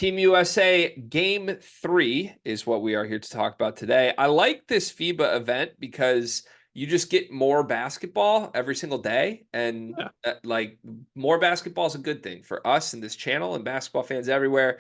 Team USA Game 3 is what we are here to talk about today. I like this FIBA event because you just get more basketball every single day. And Yeah. more basketball is a good thing for us and this channel and basketball fans everywhere.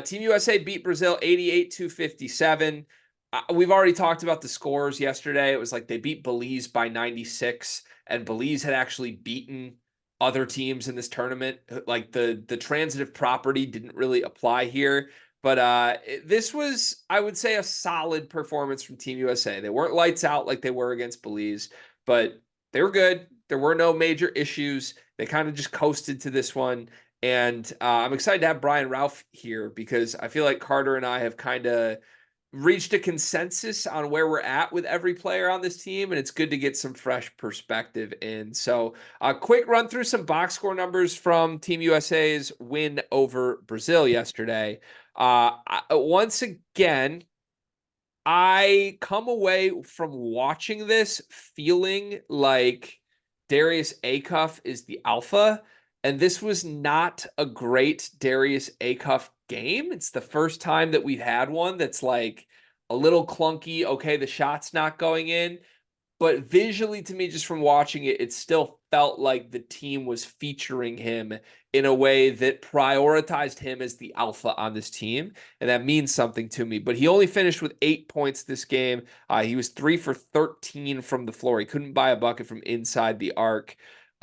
Team USA beat Brazil 88-57. We've already talked about the scores yesterday. It was like they beat Belize by 96, and Belize had actually beaten other teams in this tournament. Like the transitive property didn't really apply here. But this was, I would say, a solid performance from Team USA. They weren't lights out like they were against Belize, but they were good. There were no major issues. They kind of just coasted to this one. And I'm excited to have Brian Ralph here because I feel like Carter and I have kind of reached a consensus on where we're at with every player on this team, and it's good to get some fresh perspective in. So a quick run through some box score numbers from Team USA's win over Brazil yesterday. Once again, I come away from watching this feeling like Darius Acuff is the alpha, and this was not a great Darius Acuff game. It's the first time that we've had one that's like a little clunky. Okay, the shot's not going in, but visually to me, just from watching it, it still felt like the team was featuring him in a way that prioritized him as the alpha on this team. And that means something to me. But he only finished with 8 points this game. He was 3 for 13 from the floor. He couldn't buy a bucket from inside the arc.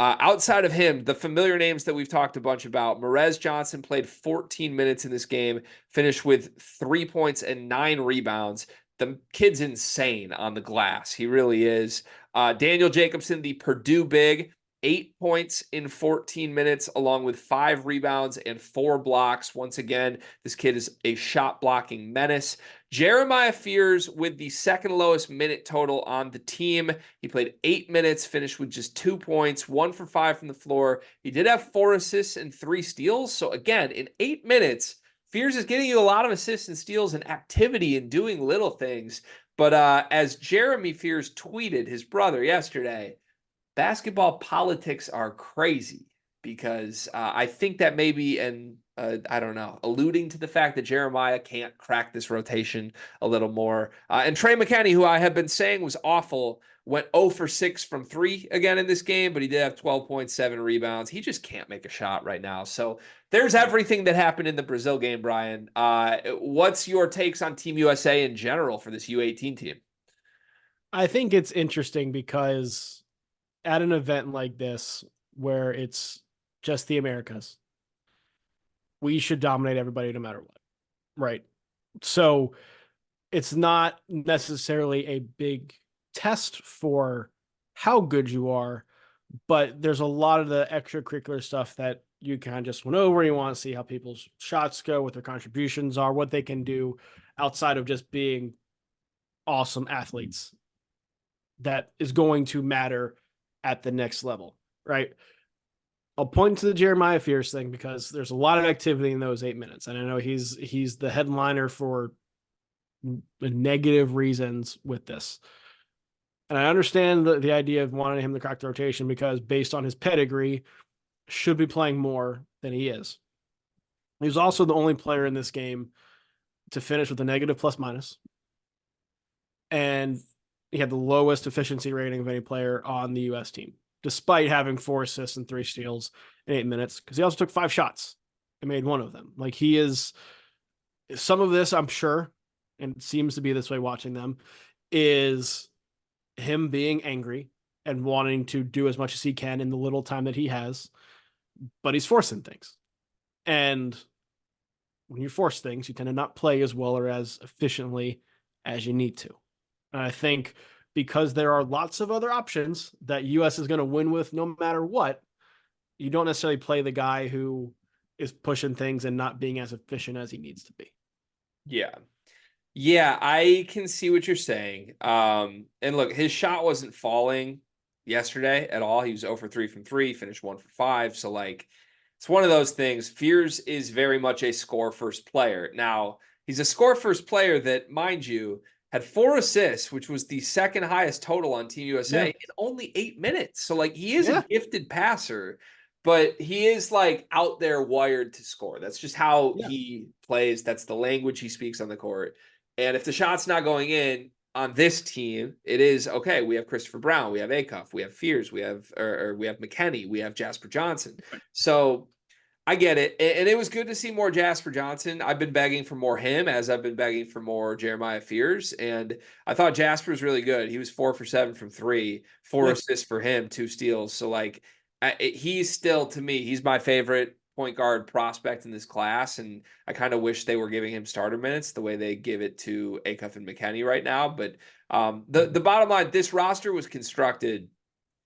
Outside of him, the familiar names that we've talked a bunch about, Merez Johnson played 14 minutes in this game, finished with 3 points and 9 rebounds. The kid's insane on the glass. He really is. Daniel Jacobson, the Purdue big, 8 points in 14 minutes, along with 5 rebounds and 4 blocks. Once again, this kid is a shot blocking menace. Jeremiah Fears with the second lowest minute total on the team. He played 8 minutes, finished with just 2 points, 1 for 5 from the floor. He did have 4 assists and 3 steals. So again, in 8 minutes, Fears is getting you a lot of assists and steals and activity and doing little things. But as Jeremy Fears tweeted, his brother, yesterday, basketball politics are crazy because I think that maybe, and I don't know, alluding to the fact that Jeremiah can't crack this rotation a little more. And Trey McKinney, who I have been saying was awful, went 0 for 6 from 3 again in this game, but he did have 12.7 rebounds. He just can't make a shot right now. So there's everything that happened in the Brazil game, Brian. What's your takes on Team USA in general for this U18 team? I think it's interesting because at an event like this, where it's just the Americas, we should dominate everybody no matter what. Right. So it's not necessarily a big test for how good you are, but there's a lot of the extracurricular stuff that you kind of just went over. You want to see how people's shots go, what their contributions are, what they can do outside of just being awesome athletes. That is going to matter at the next level, right? I'll point to the Jeremiah Fierce thing because there's a lot of activity in those 8 minutes. And I know he's the headliner for negative reasons with this. And I understand the idea of wanting him to crack the rotation because based on his pedigree, should be playing more than he is. He was also the only player in this game to finish with a negative plus minus. And he had the lowest efficiency rating of any player on the U.S. team, despite having 4 assists and 3 steals in 8 minutes, because he also took 5 shots and made 1 of them. Like, he is, some of this, I'm sure, and it seems to be this way watching them, is him being angry and wanting to do as much as he can in the little time that he has, but he's forcing things. And when you force things, you tend to not play as well or as efficiently as you need to. And I think because there are lots of other options that US is going to win with no matter what, you don't necessarily play the guy who is pushing things and not being as efficient as he needs to be. Yeah. Yeah, I can see what you're saying. And look, his shot wasn't falling yesterday at all. He was 0 for 3 from 3, finished 1 for 5. So, like, it's one of those things. Fears is very much a score first player. Now, he's a score first player that, mind you, had 4 assists, which was the second highest total on Team USA in only 8 minutes. So, like, he is a gifted passer. but he is like out there wired to score. That's just how Yeah. he plays. That's the language he speaks on the court. And if the shot's not going in on this team, it is okay. We have Christopher Brown, we have Acuff, we have Fears, or we have McKenny, we have Jasper Johnson. So I get it. And it was good to see more Jasper Johnson. I've been begging for more him as I've been begging for more Jeremiah Fears. And I thought Jasper was really good. He was 4 for 7 from three, four Yeah. assists for him, 2 steals. So, like, he's still, to me, he's my favorite point guard prospect in this class. And I kind of wish they were giving him starter minutes the way they give it to Acuff and McKenny right now. But the bottom line, this roster was constructed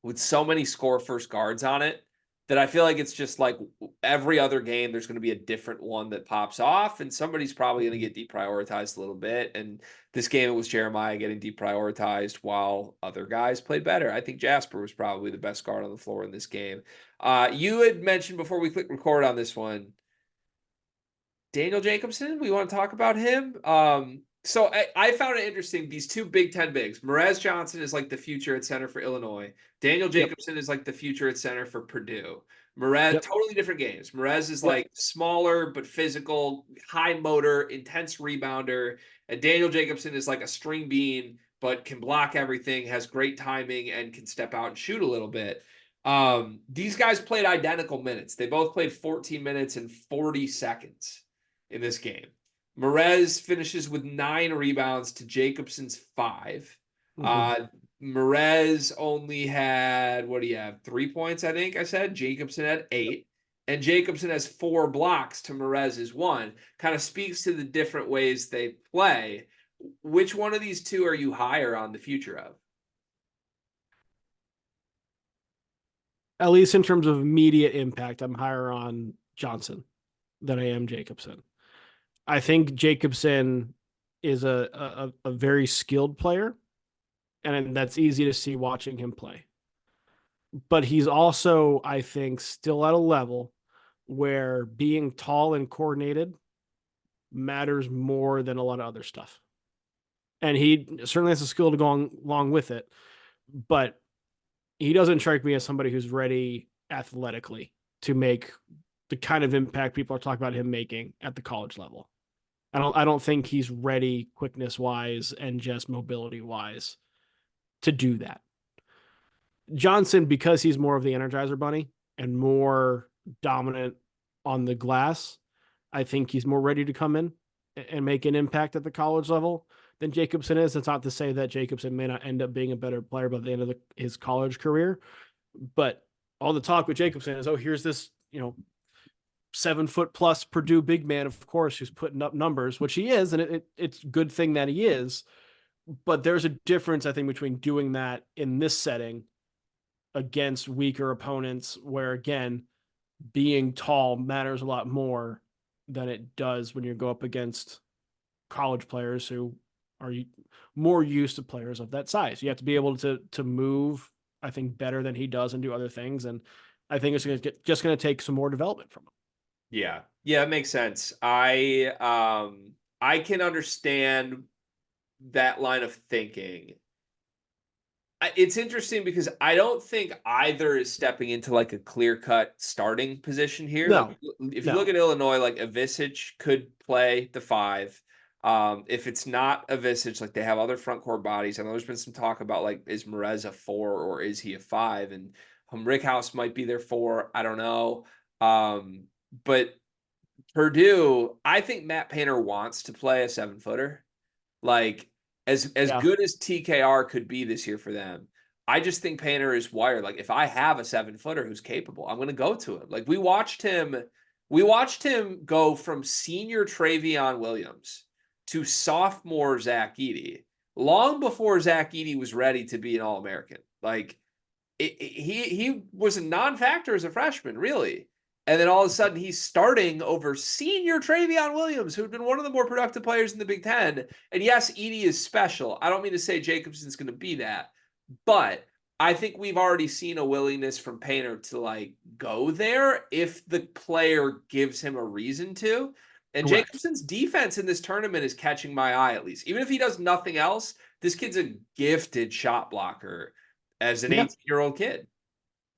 with so many score first guards on it that I feel like it's just like every other game, there's going to be a different one that pops off, and somebody's probably going to get deprioritized a little bit. And this game, it was Jeremiah getting deprioritized while other guys played better. I think Jasper was probably the best guard on the floor in this game. You had mentioned before we click record on this one, Daniel Jacobson. We want to talk about him. So I found it interesting. These two Big Ten bigs, Merez Johnson is like the future at center for Illinois. Daniel Yep. Jacobson is like the future at center for Purdue. Merez, Yep. totally different games. Merez is Yep. like smaller but physical, high motor, intense rebounder. And Daniel Jacobson is like a string bean, but can block everything, has great timing, and can step out and shoot a little bit. These guys played identical minutes. They both played 14 minutes and 40 seconds in this game. Merez finishes with 9 rebounds to Jacobson's 5. Merez only had, what do you have? 3 points, I think I said. Jacobson had 8. And Jacobson has 4 blocks to Merez's 1. Kind of speaks to the different ways they play. Which one of these two are you higher on the future of? At least in terms of immediate impact, I'm higher on Johnson than I am Jacobson. I think Jacobson is a very skilled player, and that's easy to see watching him play. But he's also, I think, still at a level where being tall and coordinated matters more than a lot of other stuff. And he certainly has a skill to go along with it, but he doesn't strike me as somebody who's ready athletically to make the kind of impact people are talking about him making at the college level. I don't think he's ready quickness wise and just mobility wise to do that. Johnson, because he's more of the Energizer Bunny and more dominant on the glass, I think he's more ready to come in and make an impact at the college level than Jacobson is. That's not to say that Jacobson may not end up being a better player by the end of his college career, but all the talk with Jacobson is, oh, here's this, 7 foot plus Purdue big man, of course, who's putting up numbers, which he is, and it's a good thing that he is. But there's a difference, I think, between doing that in this setting against weaker opponents, where again, being tall matters a lot more than it does when you go up against college players who are more used to players of that size. You have to be able to move, I think, better than he does and do other things. And I think it's just going to take some more development from him. Yeah. Yeah, it makes sense. I can understand that line of thinking. It's interesting because I don't think either is stepping into like a clear-cut starting position here. No, Like, if you look at Illinois, like Ivisic could play the 5. If it's not Ivisic, like they have other front court bodies. I know there's been some talk about like, is Merez a 4 or is he a 5? And Rickhouse might be their 4. I don't know. But Purdue, I think Matt Painter wants to play a 7-footer. Like, as good as TKR could be this year for them, I just think Painter is wired. Like, if I have a 7-footer who's capable, I'm going to go to him. Like, we watched him go from senior Travion Williams to sophomore Zach Edey long before Zach Edey was ready to be an All-American. Like, he was a non-factor as a freshman, really. And then all of a sudden, he's starting over senior Travion Williams, who had been one of the more productive players in the Big Ten. And yes, Edey is special. I don't mean to say Jacobson's going to be that, but I think we've already seen a willingness from Painter to like go there if the player gives him a reason to. And Correct. Jacobson's defense in this tournament is catching my eye, at least. Even if he does nothing else, this kid's a gifted shot blocker as an 18-year-old kid.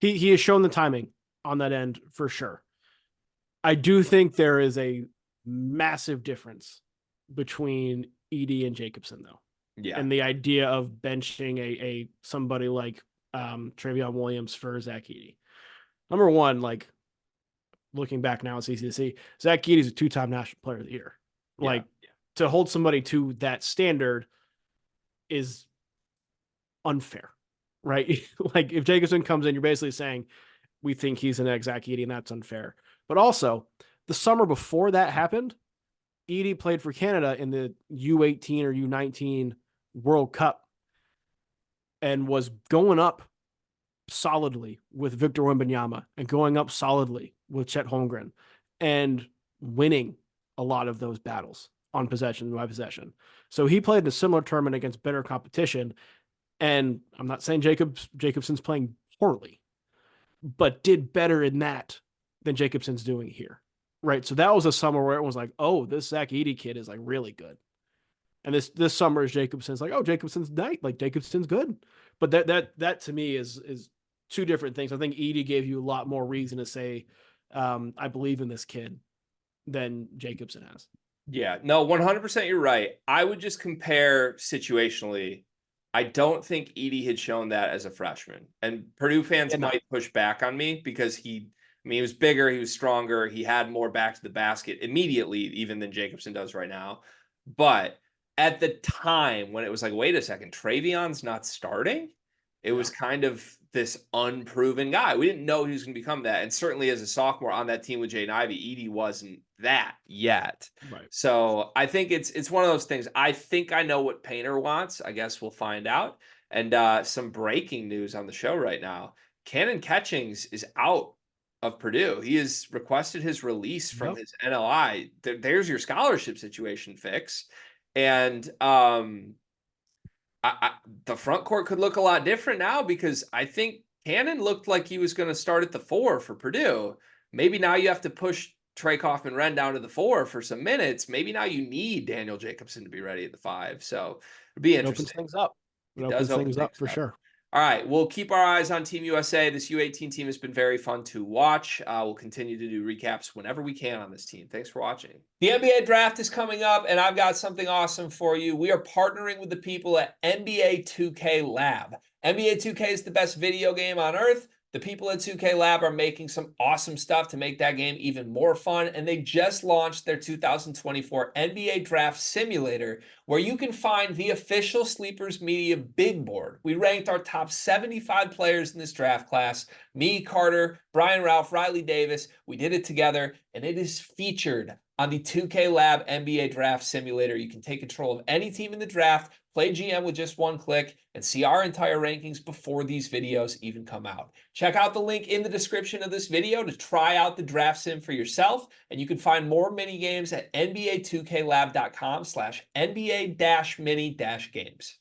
He has shown the timing on that end for sure. I do think there is a massive difference between Edie and Jacobson, though. Yeah. And the idea of benching a somebody like Travion Williams for Zach Edey. Number one, like looking back now, it's easy to see Zach Edey's a 2-time National Player of the Year. Like to hold somebody to that standard is unfair, right? Like if Jacobson comes in, you're basically saying we think he's an Zach Edey, and that's unfair. But also, the summer before that happened, Edey played for Canada in the U18 or U19 World Cup and was going up solidly with Victor Wembanyama and going up solidly with Chet Holmgren and winning a lot of those battles on possession by possession. So he played in a similar tournament against better competition. And I'm not saying Jacobson's playing poorly, but did better in that than Jacobson's doing here. Right. So that was a summer where it was like, oh, this Zach Edey kid is like really good. And this summer is Jacobson's like, oh, Jacobson's nice. Like Jacobson's good. But that to me is two different things. I think Edey gave you a lot more reason to say, I believe in this kid than Jacobson has. Yeah, no, 100% you're right. I would just compare situationally. I don't think Edey had shown that as a freshman. And Purdue fans might push back on me because he was bigger, he was stronger, he had more back to the basket immediately, even than Jacobson does right now. But at the time when it was like, wait a second, Travion's not starting, it was kind of this unproven guy. We didn't know he was going to become that. And certainly as a sophomore on that team with Jaden Ivey, Edey wasn't that yet. Right. So I think it's one of those things. I think I know what Painter wants. I guess we'll find out. And some breaking news on the show right now. Cannon Catchings is out of Purdue. He has requested his release from his NLI. There's your scholarship situation fix. And the front court could look a lot different now because I think Cannon looked like he was going to start at the 4 for Purdue. Maybe now you have to push Trey Kaufman-Renn down to the 4 for some minutes. Maybe now you need Daniel Jacobson to be ready at the 5. So it'd be interesting. It opens things up. It opens things up for sure. All right, we'll keep our eyes on Team USA. This U18 team has been very fun to watch. We'll continue to do recaps whenever we can on this team. Thanks for watching. The NBA draft is coming up, and I've got something awesome for you. We are partnering with the people at NBA 2K Lab. NBA 2K is the best video game on earth. The people at 2K Lab are making some awesome stuff to make that game even more fun, and they just launched their 2024 NBA Draft Simulator, where you can find the official Sleepers Media big board. We ranked our top 75 players in this draft class. Me, Carter, Brian Ralph, Riley Davis. We did it together, and it is featured on the 2K Lab NBA Draft Simulator. You can take control of any team in the draft, play GM with just one click, and see our entire rankings before these videos even come out. Check out the link in the description of this video to try out the draft sim for yourself, and you can find more mini games at NBA2KLab.com/NBA-mini-games.